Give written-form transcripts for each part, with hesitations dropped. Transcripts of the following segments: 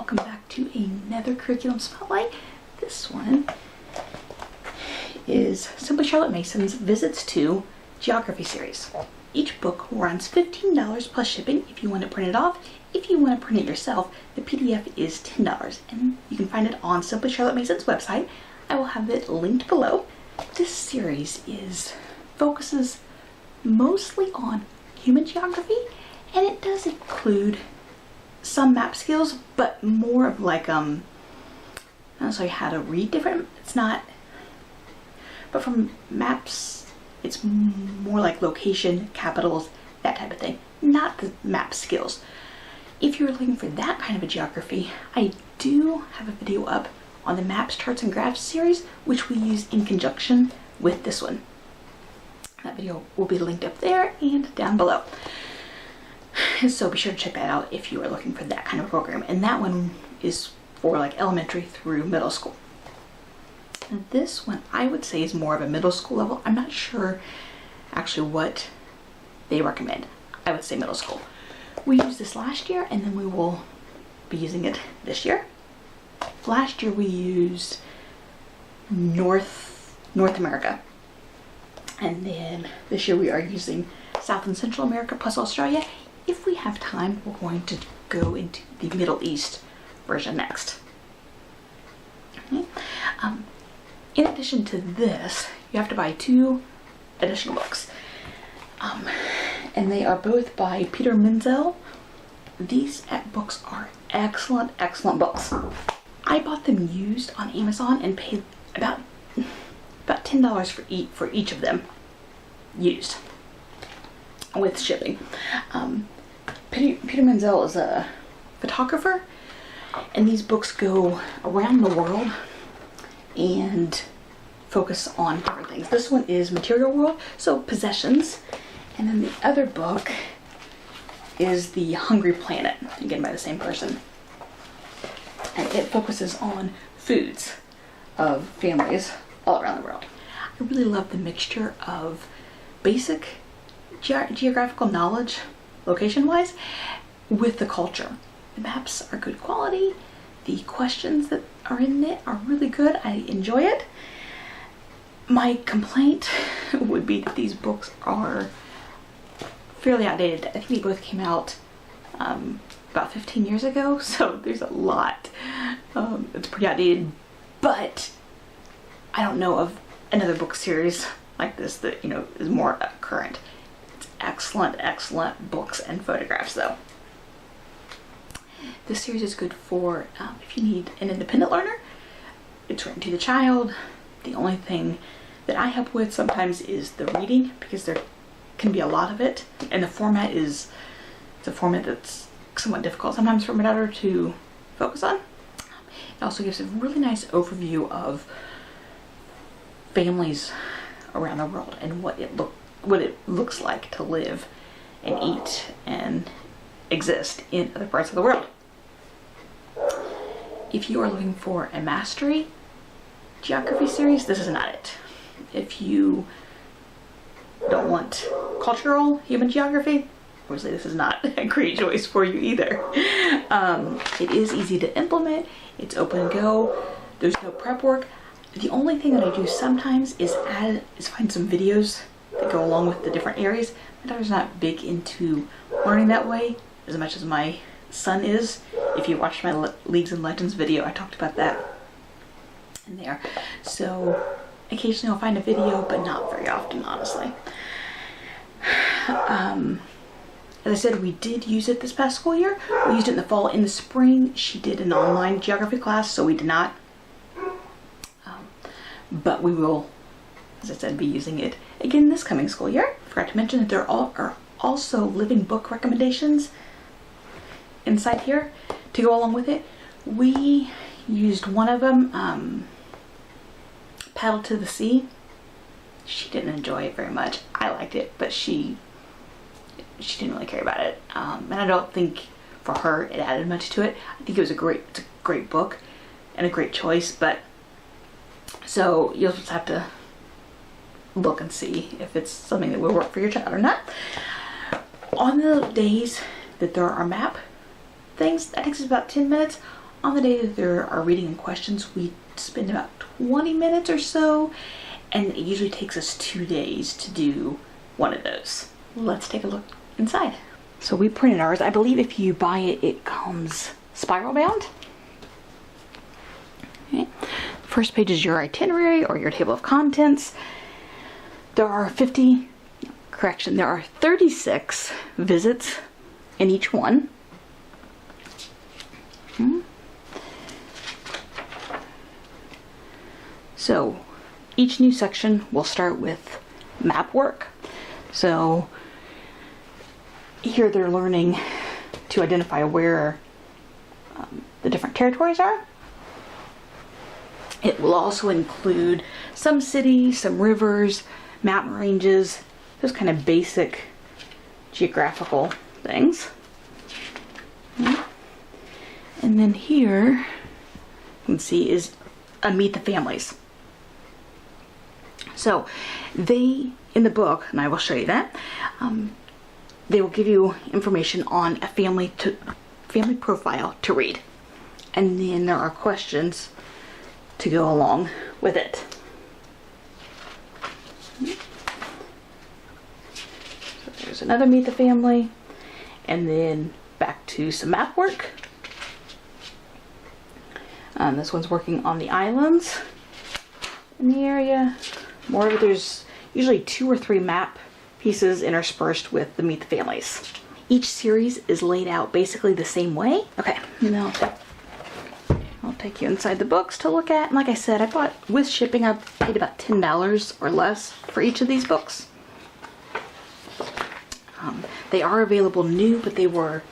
welcome back to another curriculum spotlight. This one is Simply Charlotte Mason's Visits to Geography series. Each book runs $15 plus shipping if you want to print it off. If you want to print it yourself, the PDF is $10, and you can find it on Simply Charlotte Mason's website. I will have it linked below. This series focuses mostly on human geography, and it does include some map skills, but more of like not necessarily how to read different. It's not, but from maps, it's more like location, capitals, that type of thing. Not the map skills. If you're looking for that kind of a geography, I do have a video up on the Maps, Charts, and Graphs series, which we use in conjunction with this one. That video will be linked up there and down below. So be sure to check that out if you are looking for that kind of program. And that one is for like elementary through middle school. And this one I would say is more of a middle school level. I'm not sure actually what they recommend. I would say middle school. We used this last year, and then we will be using it this year. Last year we used North America. And then this year we are using South and Central America plus Australia. If we have time, we're going to go into the Middle East version next. Okay. In addition to this, you have to buy 2 additional books. And they are both by Peter Menzel. These books are excellent, excellent books. I bought them used on Amazon and paid about $10 for each of them used with shipping. Peter Menzel is a photographer, and these books go around the world and focus on different things. This one is Material World, so possessions, and then the other book is The Hungry Planet, again by the same person, and it focuses on foods of families all around the world. I really love the mixture of basic geographical knowledge, location-wise, with the culture. The maps are good quality. The questions that are in it are really good. I enjoy it. My complaint would be that these books are fairly outdated. I think they both came out about 15 years ago, so there's a lot. It's pretty outdated, but I don't know of another book series like this that, is more current. It's excellent, excellent books and photographs though. This series is good for if you need an independent learner. It's written to the child. The only thing that I help with sometimes is the reading, because there can be a lot of it, and the format it's a format that's somewhat difficult sometimes for my daughter to focus on. It also gives a really nice overview of families around the world and what it looks like to live and eat and exist in other parts of the world. If you are looking for a mastery geography series, this is not it. If you don't want cultural human geography, obviously this is not a great choice for you either. It is easy to implement. It's open and go. There's no prep work. The only thing that I do sometimes is find some videos that go along with the different areas. My daughter's not big into learning that way as much as my son is. If you watched my Leagues and Legends video, I talked about that in there. So occasionally I'll find a video, but not very often, honestly. As I said, we did use it this past school year. We used it in the fall. In the spring, she did an online geography class, so we did not. But we will, as I said, be using it again this coming school year. I forgot to mention that there are also living book recommendations inside here to go along with it. We used one of them, Paddle to the Sea. She didn't enjoy it very much. I liked it, but she didn't really care about it. And I don't think for her it added much to it. I think it's a great book and a great choice, but so you'll just have to look and see if it's something that will work for your child or not. On the days that there are map things, that takes us about 10 minutes. on the day that there are reading and questions, we spend about 20 minutes or so, and it usually takes us 2 days to do one of those. Let's take a look inside. So we printed ours. I believe if you buy it, it comes spiral bound. Okay. First page is your itinerary or your table of contents. There are 36 visits in each one. So each new section will start with map work. So here they're learning to identify where the different territories are. It will also include some cities, some rivers, mountain ranges, those kind of basic geographical things. And then here, you can see, is a Meet the Families. So they, in the book, and I will show you that, they will give you information on a family profile to read. And then there are questions to go along with it. So there's another Meet the Family, and then back to some map work. This one's working on the islands in the area. More of it, there's usually 2 or 3 map pieces interspersed with the Meet the Families. Each series is laid out basically the same way. Okay, now I'll take you inside the books to look at. And like I said, I bought, with shipping, I paid about $10 or less for each of these books. They are available new, but they were,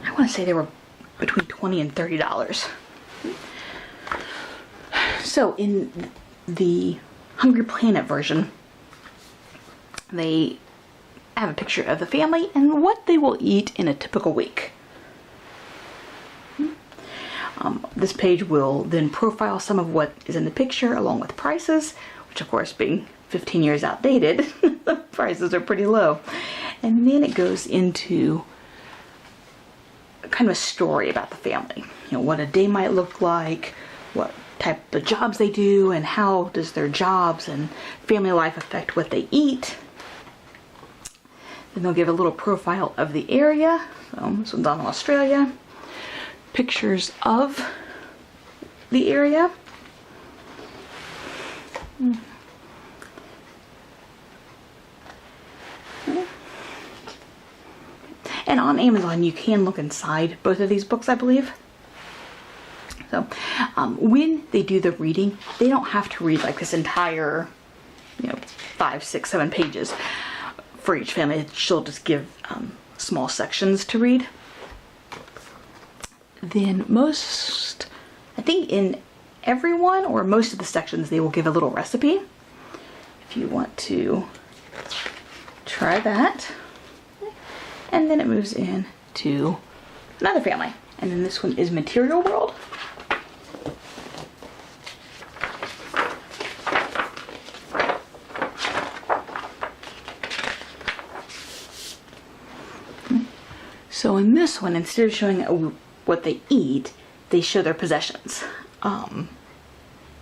I want to say they were between $20 and $30. So in the Hungry Planet version, they have a picture of the family and what they will eat in a typical week. This page will then profile some of what is in the picture along with prices, which of course, being 15 years outdated, the prices are pretty low. And then it goes into kind of a story about the family. You know, what a day might look like, what type of jobs they do, and how does their jobs and family life affect what they eat. Then they'll give a little profile of the area. So this one's on Australia. Pictures of the area. And on Amazon, you can look inside both of these books, I believe. So when they do the reading, they don't have to read like this entire, 5, 6, 7 pages for each family. She'll just give small sections to read. Then I think in every one or most of the sections, they will give a little recipe. If you want to try that. And then it moves in to another family. And then this one is Material World. So in this one, instead of showing what they eat, they show their possessions.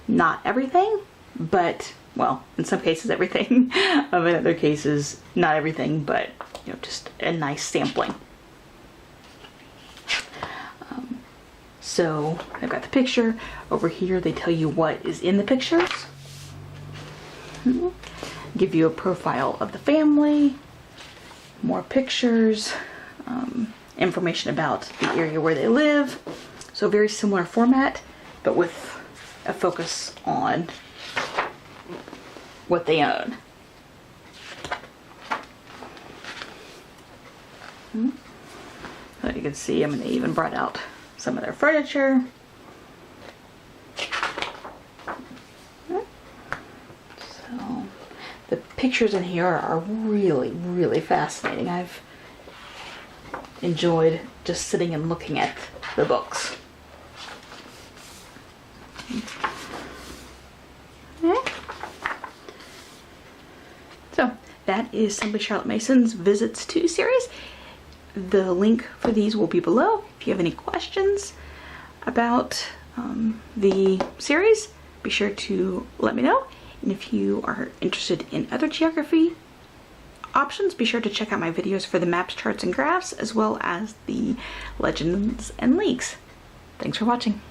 Not everything, but, well, in some cases everything. In other cases, not everything, but, just a nice sampling. So I've got the picture. Over here, they tell you what is in the pictures. Give you a profile of the family, more pictures, information about the area where they live. So very similar format, but with a focus on what they own. So you can see, they even brought out some of their furniture. So the pictures in here are really, really fascinating. I've enjoyed just sitting and looking at the books. So that is Simply Charlotte Mason's Visits to series. The link for these will be below. If you have any questions about the series, be sure to let me know. And if you are interested in other geography options, be sure to check out my videos for the maps, charts, and graphs, as well as the legends and leagues. Thanks for watching.